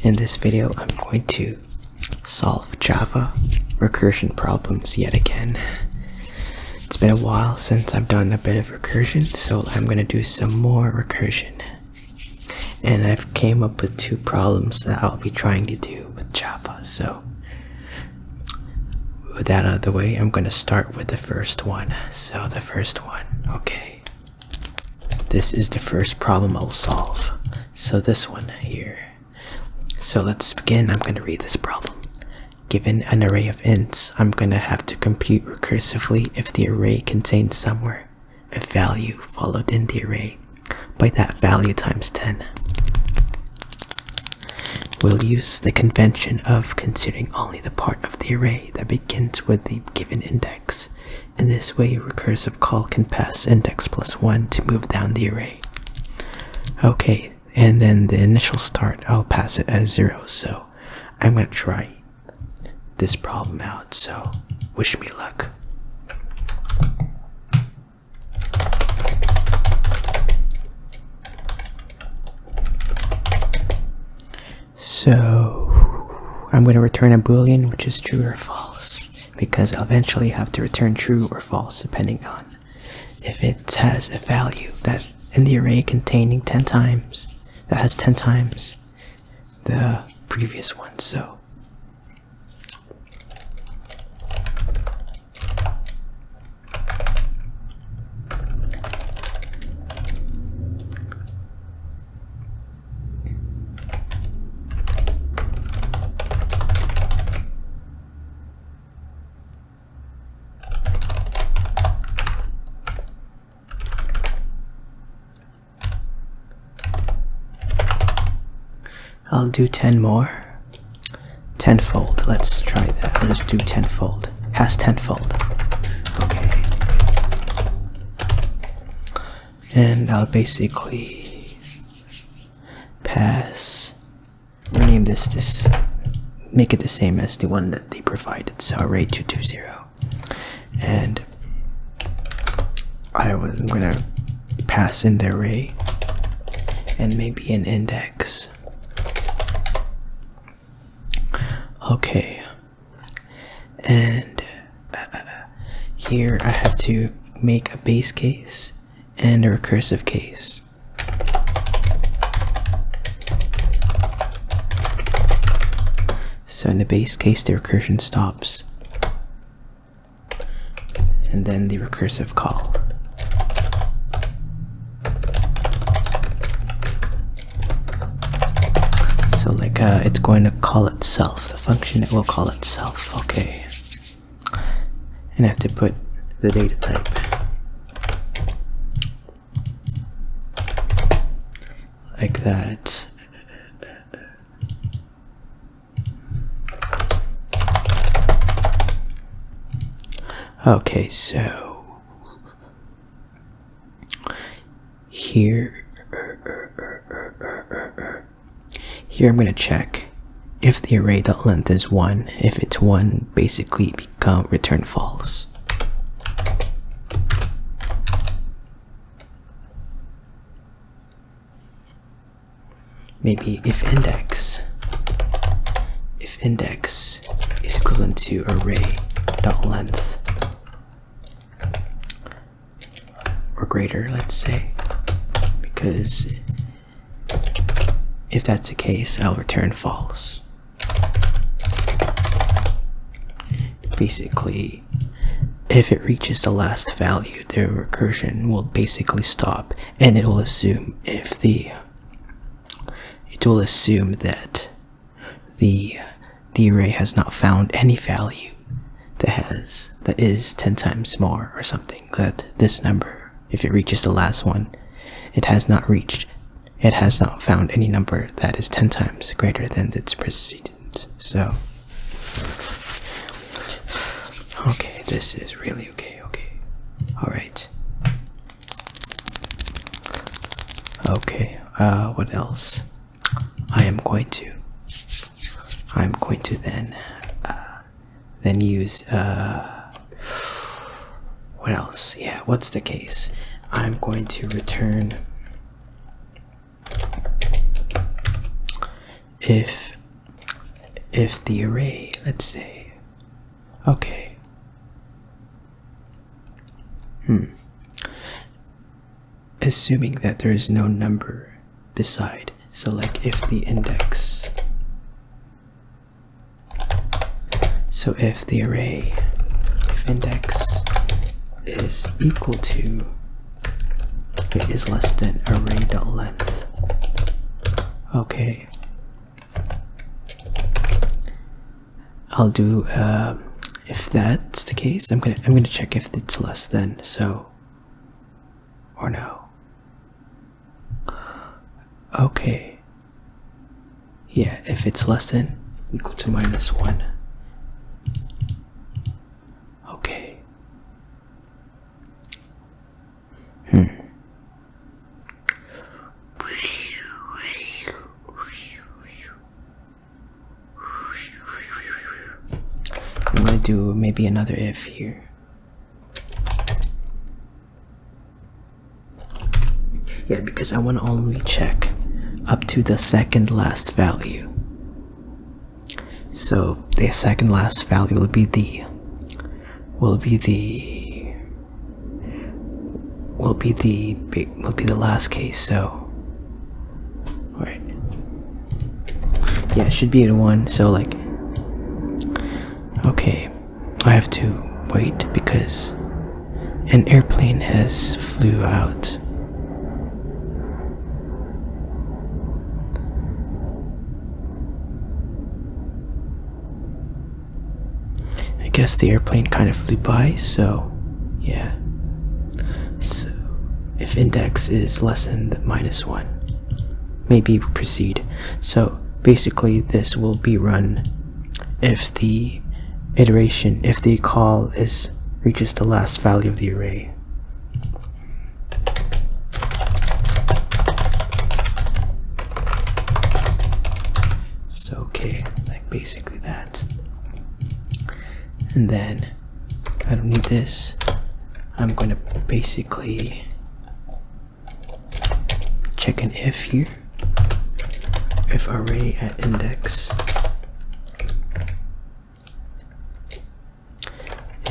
In this video, I'm going to solve Java recursion problems yet again. It's been a while since I've done a bit of recursion, so I'm going to do some more recursion. And I've came up with two problems that I'll be trying to do with Java. So with that out of the way, I'm going to start with the first one. So the first one, okay. This is the first problem I'll solve. So this one here. So let's begin. I'm going to read this problem. Given an array of ints, I'm going to have to compute recursively if the array contains somewhere a value followed in the array by that value times 10. We'll use the convention of considering only the part of the array that begins with the given index. In this way, a recursive call can pass index plus 1 to move down the array. Okay. And then the initial start, I'll pass it as 0, so I'm going to try this problem out, so wish me luck. So I'm going to return a boolean, which is true or false, because I'll eventually have to return true or false depending on if it has a value that in the array containing 10 times that has 10 times the previous one. So I'll do 10 more. Tenfold. Let's try that. I'll just do tenfold. Has tenfold. Okay. And I'll basically pass, rename this, make it the same as the one that they provided. So array 220. And I'm gonna pass in the array and maybe an index. Okay, and here I have to make a base case and a recursive case. So in the base case, the recursion stops, and then the recursive call. So like it's going to call itself, the function it will call itself, okay. And I have to put the data type. Like that. Okay, so here I'm going to check if the array.length is 1. If it's 1, basically return false. Maybe if index is equivalent to array.length or greater, let's say, because if that's the case, I'll return false. Basically, if it reaches the last value, the recursion will basically stop, and it will assume that the array has not found any value that is 10 times more or something. That this number, if it reaches the last one, it has not found any number that is 10 times greater than its precedent. So, okay, this is really okay. Alright. Okay, what else? I'm going to then use, what else? Yeah, what's the case? I'm going to return if the array, let's say, okay, assuming that there is no number beside, so like if the index, so if the array, if index is equal to, it is less than array.length, okay, I'll do if that's the case, I'm gonna check if it's less than, so, or no. Okay. Yeah, if it's less than equal to -1. Okay. I'm gonna do maybe another if here. Yeah, because I want to only check up to the second last value. So the second last value will be the last case. So, right? Yeah, it should be at 1. So like, okay, I have to wait because an airplane has flew out. I guess the airplane kind of flew by, so yeah. So if index is less than -1, maybe proceed. So basically this will be run if the iteration, if the call reaches the last value of the array. So okay, like basically that. And then I don't need this. I'm going to basically check an if here. If array at index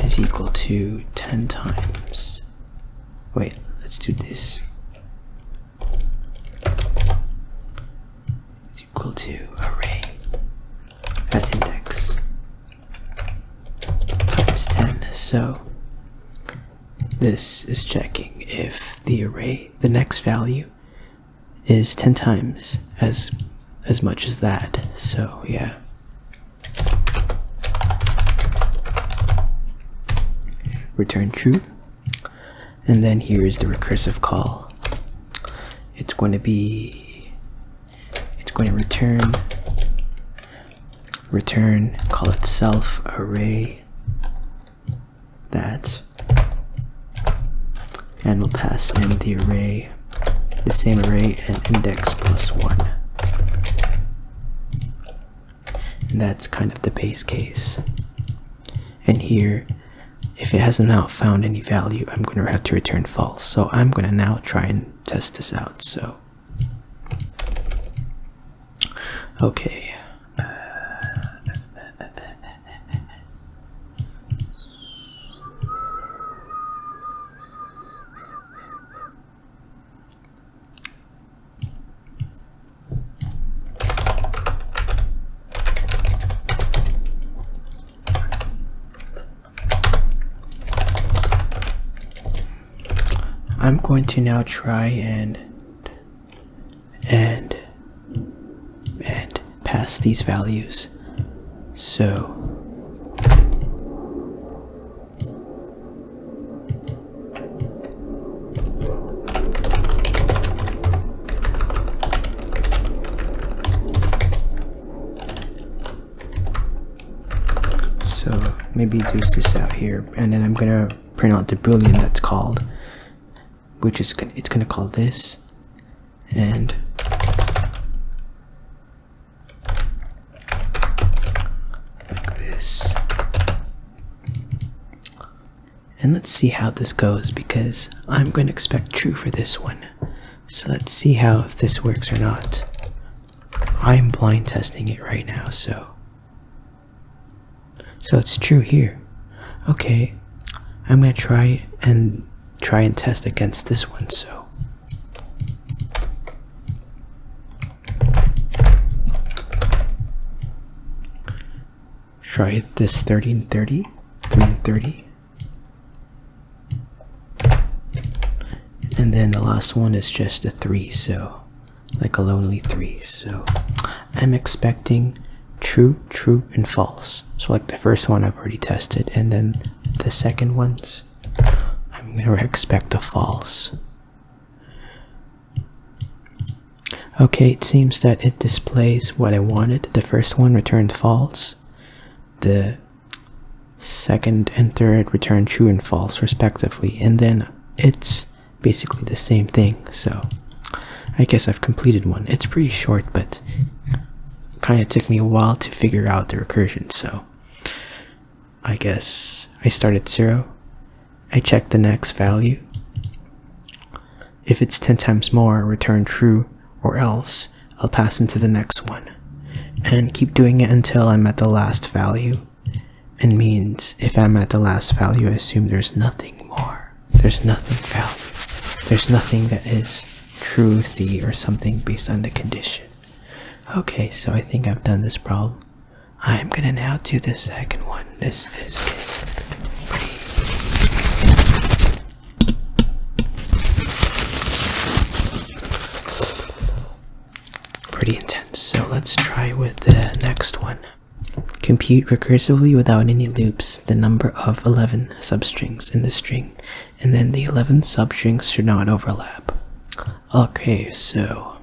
is equal to 10 times. Wait, let's do this. It's equal to array at index times 10. So this is checking if the array, the next value, is 10 times as much as that. So yeah. Return true. And then here is the recursive call. It's going to return call itself array that, and we'll pass in the array, the same array, and index +1. And that's kind of the base case. And here, if it hasn't now found any value, I'm going to have to return false. So I'm going to now try and test this out. So, okay. I'm going to now try and pass these values. So maybe do this out here, and then I'm gonna print out the boolean that's called, which is it's gonna call this, and like this. And let's see how this goes, because I'm going to expect true for this one. So let's see how if this works or not. I'm blind testing it right now, so it's true here. Okay, I'm gonna try and test against this one. So try this 30 and 30, 3 and 30. And then the last one is just a 3, so like a lonely 3. So I'm expecting true, true, and false. So like the first one I've already tested, and then the second ones I'm gonna expect a false. Okay, it seems that it displays what I wanted. The first one returned false. The second and third returned true and false respectively, and then it's basically the same thing. So I guess I've completed one. It's pretty short, but kind of took me a while to figure out the recursion. So I guess I start at 0. I check the next value. If it's 10 times more, return true, or else I'll pass into the next one and keep doing it until I'm at the last value. And means if I'm at the last value, I assume there's nothing more. There's nothing value. There's nothing that is truthy or something based on the condition. Okay, so I think I've done this problem. I'm gonna now do the second one. This is pretty intense. So let's try with the next one. Compute recursively without any loops the number of 11 substrings in the string, and then the 11 substrings should not overlap. Okay, so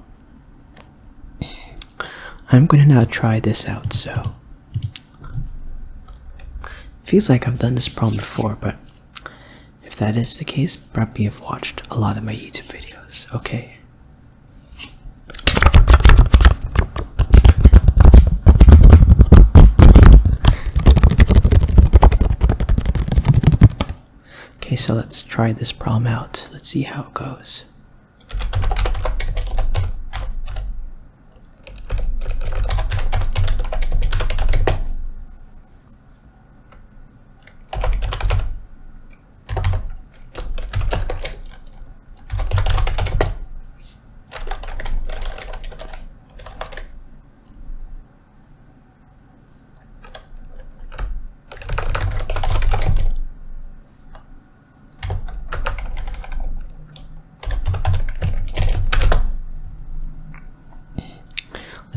I'm going to now try this out. So feels like I've done this problem before, but if that is the case, probably you've watched a lot of my YouTube videos. Okay. Okay, so let's try this problem out. Let's see how it goes.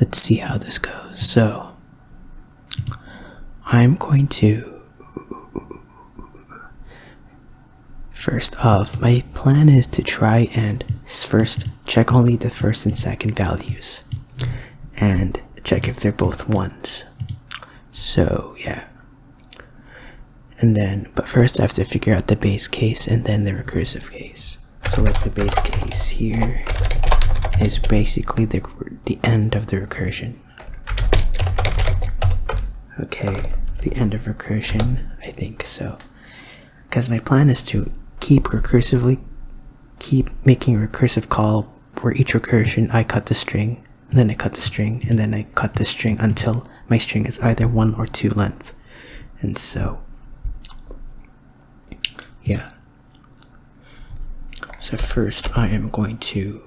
Let's see how this goes. So I'm going to, first off, my plan is to try and first check only the first and second values and check if they're both 1s. So yeah, and then but first I have to figure out the base case and then the recursive case. So like the base case here is basically the end of the recursion. Okay, the end of recursion, I think so. Because my plan is to keep making a recursive call where each recursion I cut the string, and then I cut the string, and then I cut the string until my string is either 1 or 2 length. And so, yeah. So first I am going to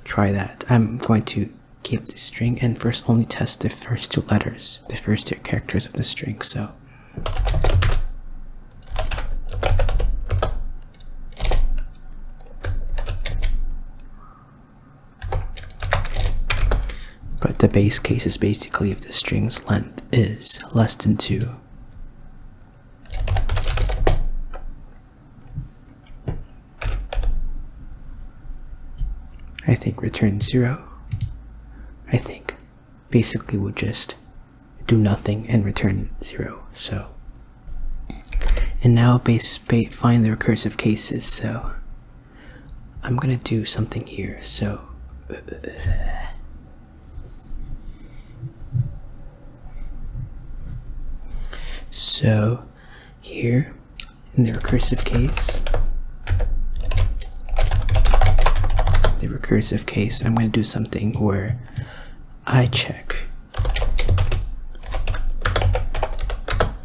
try that. I'm going to keep the string and first only test the first 2 letters, the first 2 characters of the string. So but the base case is basically if the string's length is less than 2. I think return 0. I think basically would just do nothing and return 0. So, and now find the recursive cases. So I'm gonna do something here. So here in the recursive case, I'm going to do something where I check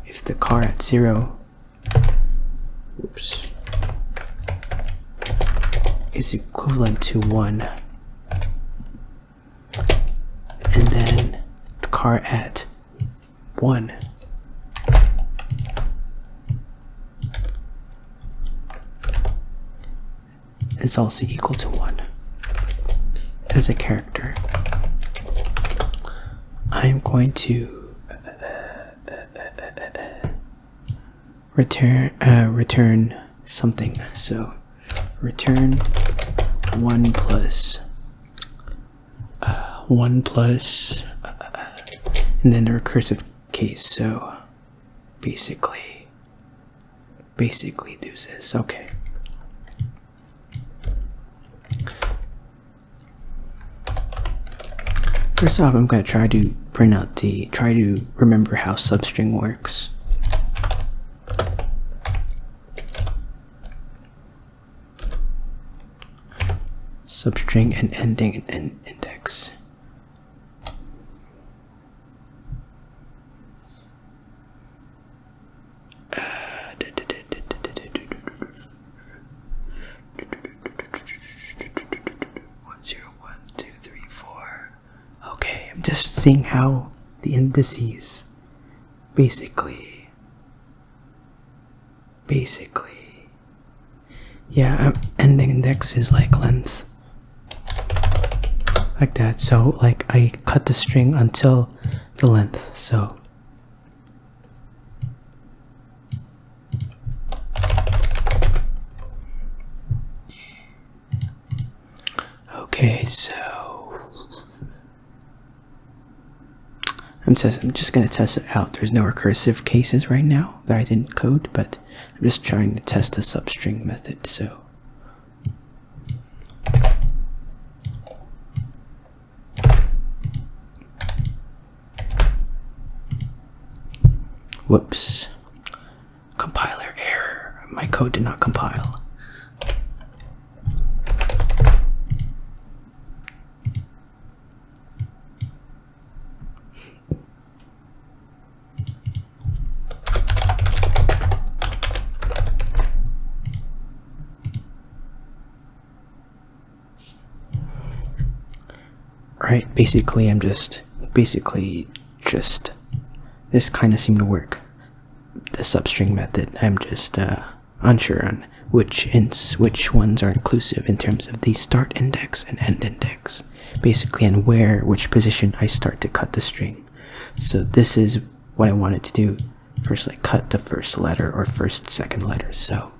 if the car at 0, whoops, is equivalent to 1, and then the car at 1 is also equal to 1 as a character. I'm going to return something. So return 1 plus and then the recursive case. So basically do this. Okay. First off, I'm going to try to try to remember how substring works. Substring and ending and index. Just seeing how the indices basically yeah, ending index is like length, like that. So like I cut the string until the length. So okay, so I'm just going to test it out. There's no recursive cases right now that I didn't code, but I'm just trying to test the substring method. So whoops, compiler error. My code did not compile. Right, basically just this kind of seemed to work. The substring method, I'm just unsure on which ones are inclusive in terms of the start index and end index, basically, and which position I start to cut the string. So this is what I wanted to do. First, like cut the first letter or second letter. So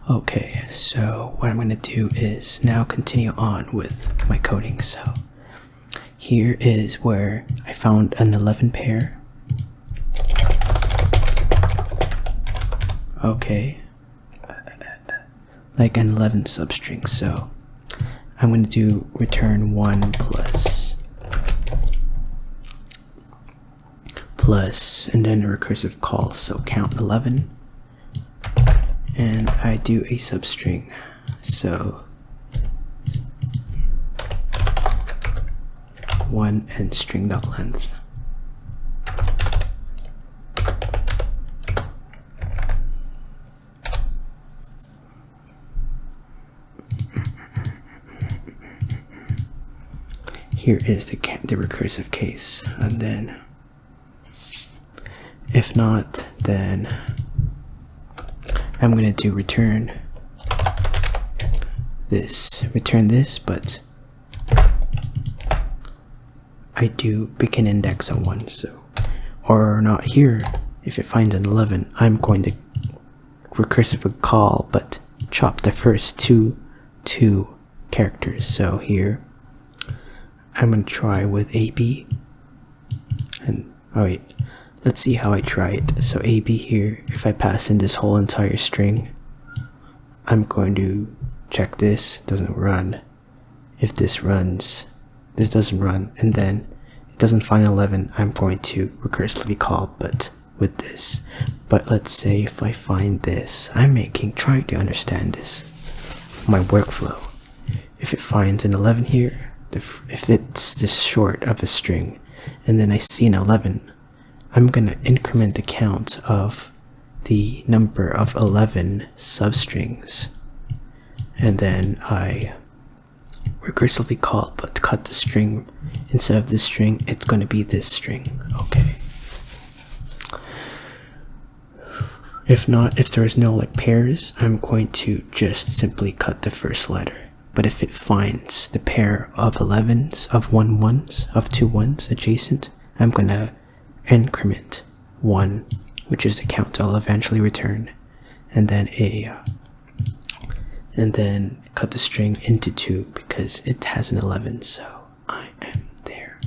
okay, so what I'm going to do is now continue on with my coding. So here is where I found an 11 pair. Okay, like an 11 substring. So I'm going to do return 1 plus and then a recursive call. So count 11. And I do a substring, so 1 and string.length. Here is the recursive case, and then if not, then I'm going to do return this, but I do pick an index on 1, so, or not here. If it finds an 11, I'm going to recursive call, but chop the first two characters. So here, I'm going to try with AB, and oh wait, let's see how I try it. So AB here, if I pass in this whole entire string, I'm going to check this, doesn't run. If this runs, this doesn't run, and then it doesn't find 11, I'm going to recursively call, but with this. But let's say if I find this, trying to understand this, my workflow. If it finds an 11 here, if it's this short of a string, and then I see an 11, I'm gonna increment the count of the number of 11 substrings, and then I recursively call, but cut the string. Instead of this string, it's going to be this string. Okay. If not, if there's no like pairs, I'm going to just simply cut the first letter. But if it finds the pair of 11s, of 1 1s, of 2 1s adjacent, I'm going to increment 1, which is the count I'll eventually return, and then cut the string into 2 because it has an 11, so I am there.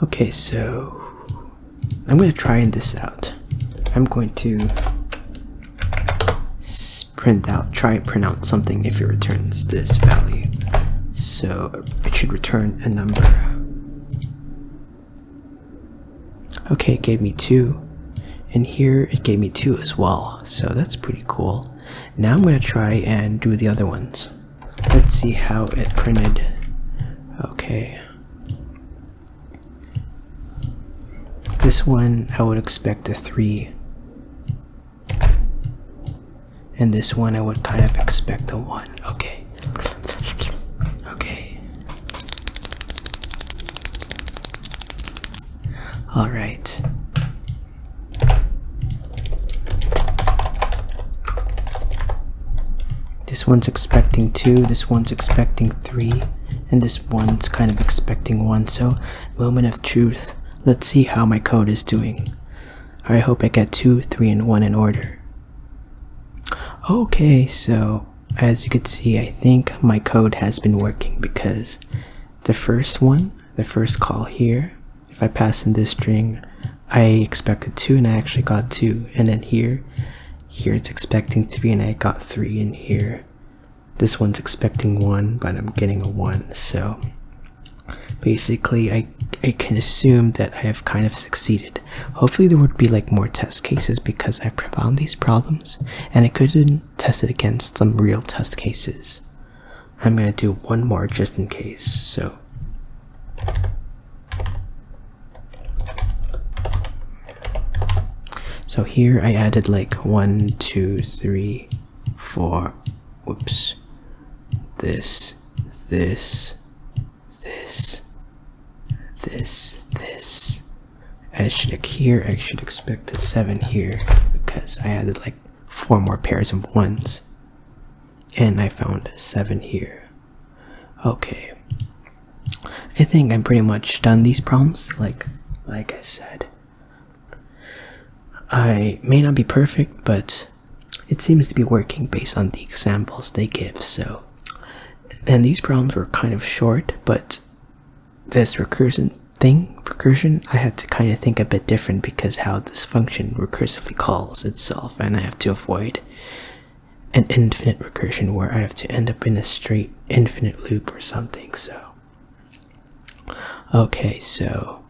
Okay, so I'm going to try this out. I'm going to print out something if it returns this value. So it should return a number. Okay, it gave me 2, and here it gave me 2 as well, so that's pretty cool. Now I'm going to try and do the other ones. Let's see how it printed. Okay. This one, I would expect a 3. And this one, I would kind of expect a 1. Okay. Okay. Alright. This one's expecting 2, this one's expecting 3, and this one's kind of expecting 1. So, moment of truth. Let's see how my code is doing. I hope I get 2, 3, and 1 in order. Okay, so as you can see, I think my code has been working because the first call here, if I pass in this string, I expected 2 and I actually got 2. And then here it's expecting 3 and I got 3 in here. This one's expecting 1, but I'm getting a 1. So basically, I can assume that I have kind of succeeded. Hopefully there would be like more test cases because I found these problems and I couldn't test it against some real test cases. I'm gonna do one more just in case. So here I added like 1, 2, 3, 4, whoops, this, I should expect a 7 here because I added like 4 more pairs of 1s and I found a 7 here. Okay, I think I'm pretty much done these problems. Like I said, I may not be perfect, but it seems to be working based on the examples they give. So, and these problems were kind of short, but this recursion, I had to kind of think a bit different because how this function recursively calls itself, and I have to avoid an infinite recursion where I have to end up in a straight infinite loop or something. So, okay, so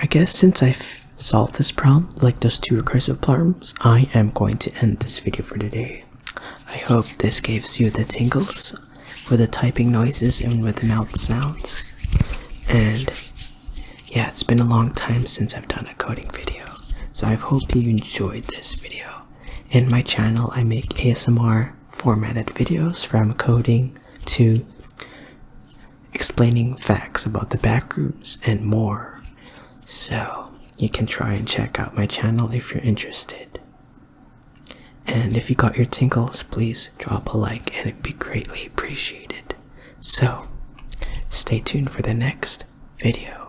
I guess since I've solved this problem, like those 2 recursive problems, I am going to end this video for today. I hope this gives you the tingles with the typing noises and with the mouth sounds. And yeah, it's been a long time since I've done a coding video, so I hope you enjoyed this video. In my channel, I make ASMR formatted videos from coding to explaining facts about the backrooms and more. So you can try and check out my channel if you're interested. And if you got your tingles, please drop a like and it'd be greatly appreciated. So stay tuned for the next video.